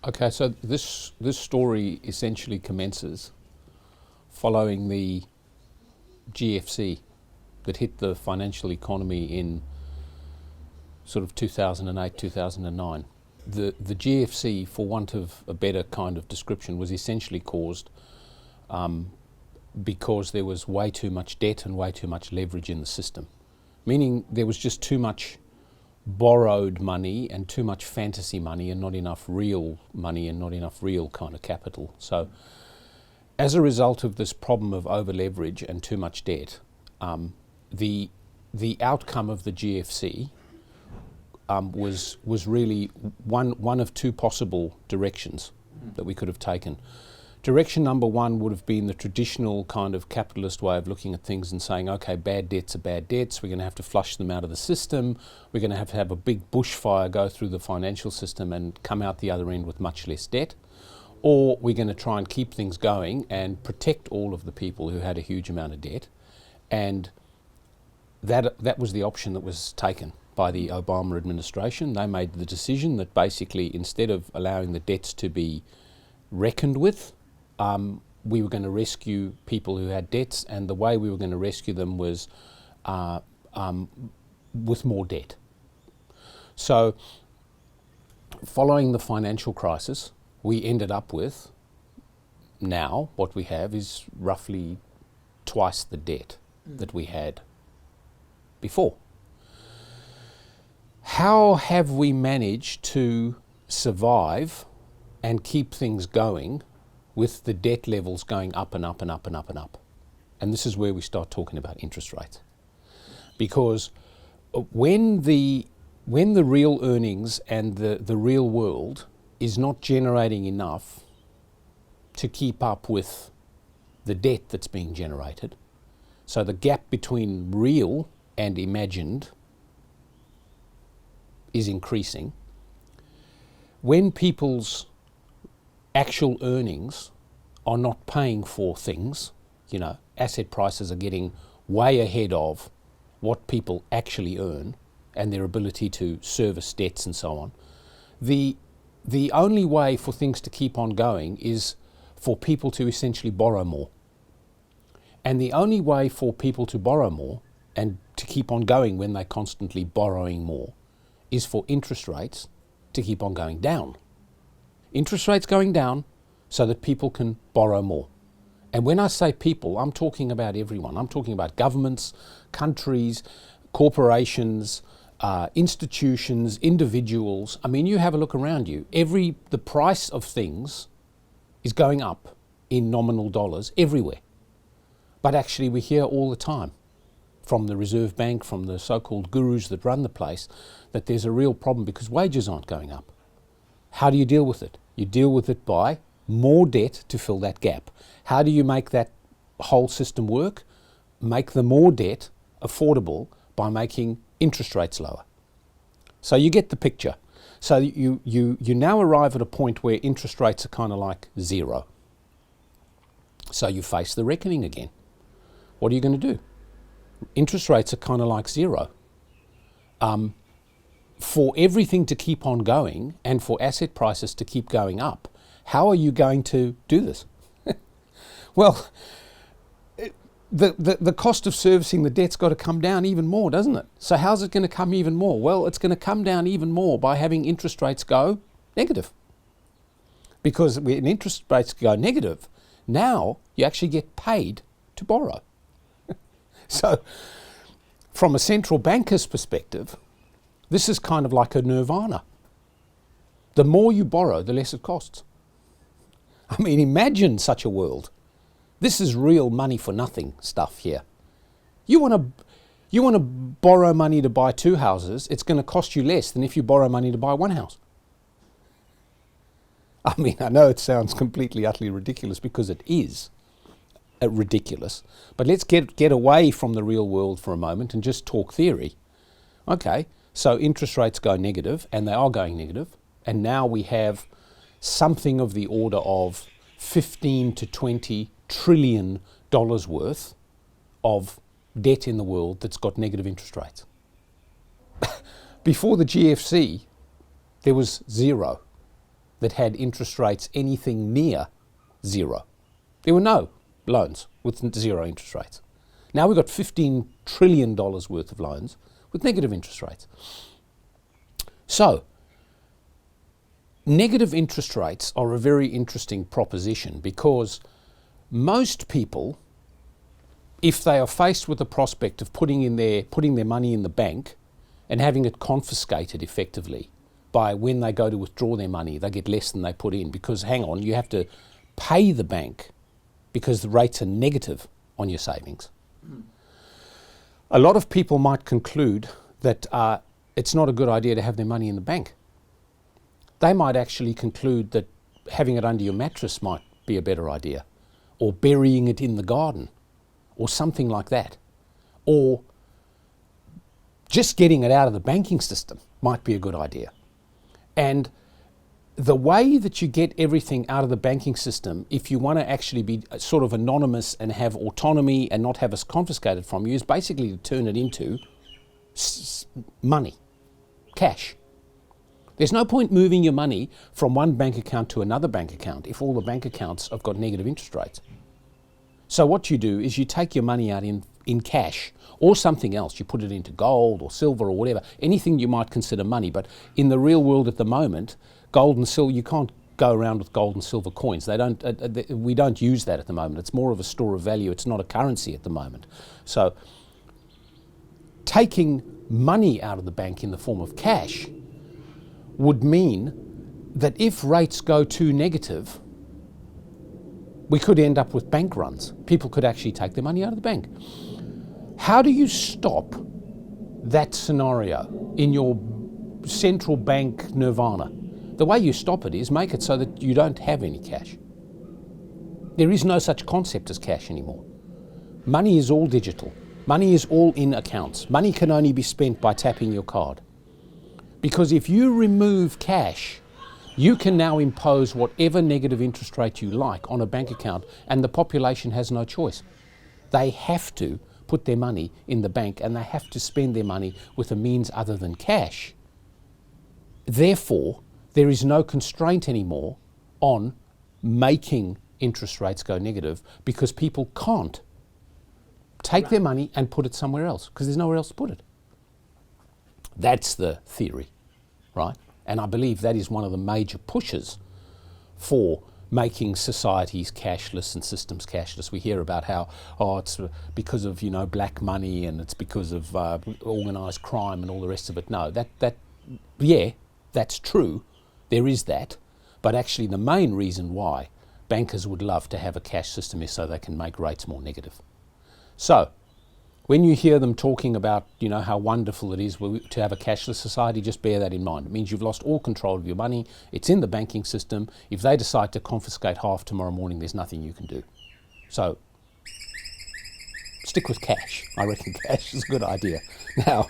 Okay, so this story essentially commences following the GFC that hit the financial economy in sort of 2008, 2009. The GFC, for want of a better kind of description, was essentially caused because there was way too much debt and way too much leverage in the system, meaning there was just too much borrowed money and too much fantasy money and not enough real money and not enough real kind of capital. So as a result of this problem of over leverage and too much debt, the outcome of the GFC was really one of two possible directions that we could have taken. Direction number one would have been the traditional kind of capitalist way of looking at things and saying, okay, bad debts are bad debts, we're going to have to flush them out of the system, we're going to have a big bushfire go through the financial system and come out the other end with much less debt. Or we're going to try and keep things going and protect all of the people who had a huge amount of debt. And that was the option that was taken by the Obama administration. They made the decision that basically, instead of allowing the debts to be reckoned with, we were going to rescue people who had debts, and the way we were going to rescue them was with more debt. So following the financial crisis, we ended up with, now what we have is roughly twice the debt that we had before. How have we managed to survive and keep things going with the debt levels going up and up and up and up and up? And this is where we start talking about interest rates. Because when the real earnings and the real world is not generating enough to keep up with the debt that's being generated, so the gap between real and imagined is increasing, when people's actual earnings are not paying for things, asset prices are getting way ahead of what people actually earn and their ability to service debts and so on, the only way for things to keep on going is for people to essentially borrow more. And the only way for people to borrow more and to keep on going when they're constantly borrowing more is for interest rates to keep on going down. Interest rates going down so that people can borrow more. And when I say people, I'm talking about everyone. I'm talking about governments, countries, corporations, institutions, individuals. I mean, you have a look around you. The price of things is going up in nominal dollars everywhere. But actually we hear all the time from the Reserve Bank, from the so-called gurus that run the place, that there's a real problem because wages aren't going up. How do you deal with it? You deal with it by more debt to fill that gap. How do you make that whole system work? Make the more debt affordable by making interest rates lower. So you get the picture. So you now arrive at a point where interest rates are kind of like zero. So you face the reckoning again. What are you going to do? Interest rates are kind of like zero. For everything to keep on going and for asset prices to keep going up, how are you going to do this? Well, the cost of servicing the debt's got to come down even more, doesn't it? So how's it going to come even more? Well, it's going to come down even more by having interest rates go negative. Because when interest rates go negative, now you actually get paid to borrow. So from a central banker's perspective, this is kind of like a nirvana. The more you borrow, the less it costs. I mean, imagine such a world. This is real money for nothing stuff here. You want to borrow money to buy 2 houses, it's going to cost you less than if you borrow money to buy 1 house. I mean, I know it sounds completely, utterly ridiculous because it is ridiculous. But let's get away from the real world for a moment and just talk theory. Okay, so interest rates go negative, and they are going negative, and now we have something of the order of 15 to 20 trillion dollars worth of debt in the world that's got negative interest rates. Before the GFC, there was zero. that had interest rates anything near zero. There were no loans with zero interest rates. Now we've got $15 trillion worth of loans with negative interest rates. So, negative interest rates are a very interesting proposition because most people, if they are faced with the prospect of putting their money in the bank and having it confiscated effectively by when they go to withdraw their money, they get less than they put in because, hang on, you have to pay the bank because the rates are negative on your savings. A lot of people might conclude that it's not a good idea to have their money in the bank. They might actually conclude that having it under your mattress might be a better idea, or burying it in the garden, or something like that. Or just getting it out of the banking system might be a good idea. And the way that you get everything out of the banking system, if you want to actually be sort of anonymous and have autonomy and not have us confiscated from you, is basically to turn it into money, cash. There's no point moving your money from one bank account to another bank account if all the bank accounts have got negative interest rates. So what you do is you take your money out in cash or something else. You put it into gold or silver or whatever, anything you might consider money. But in the real world at the moment, gold and silver, you can't go around with gold and silver coins. We don't use that at the moment. It's more of a store of value. It's not a currency at the moment. So taking money out of the bank in the form of cash would mean that if rates go too negative, we could end up with bank runs. People could actually take their money out of the bank. How do you stop that scenario in your central bank nirvana? The way you stop it is make it so that you don't have any cash. There is no such concept as cash anymore. Money is all digital. Money is all in accounts. Money can only be spent by tapping your card. Because if you remove cash, you can now impose whatever negative interest rate you like on a bank account, and the population has no choice. They have to put their money in the bank, and they have to spend their money with a means other than cash. Therefore, there is no constraint anymore on making interest rates go negative because people can't take their money and put it somewhere else because there's nowhere else to put it. That's the theory, right? And I believe that is one of the major pushes for making societies cashless and systems cashless. We hear about how, it's because of, black money and it's because of organised crime and all the rest of it. No, that's true. There is that. But actually the main reason why bankers would love to have a cash system is so they can make rates more negative. So, when you hear them talking about, how wonderful it is to have a cashless society, just bear that in mind. It means you've lost all control of your money. It's in the banking system. If they decide to confiscate half tomorrow morning, there's nothing you can do. So, stick with cash. I reckon cash is a good idea. Now,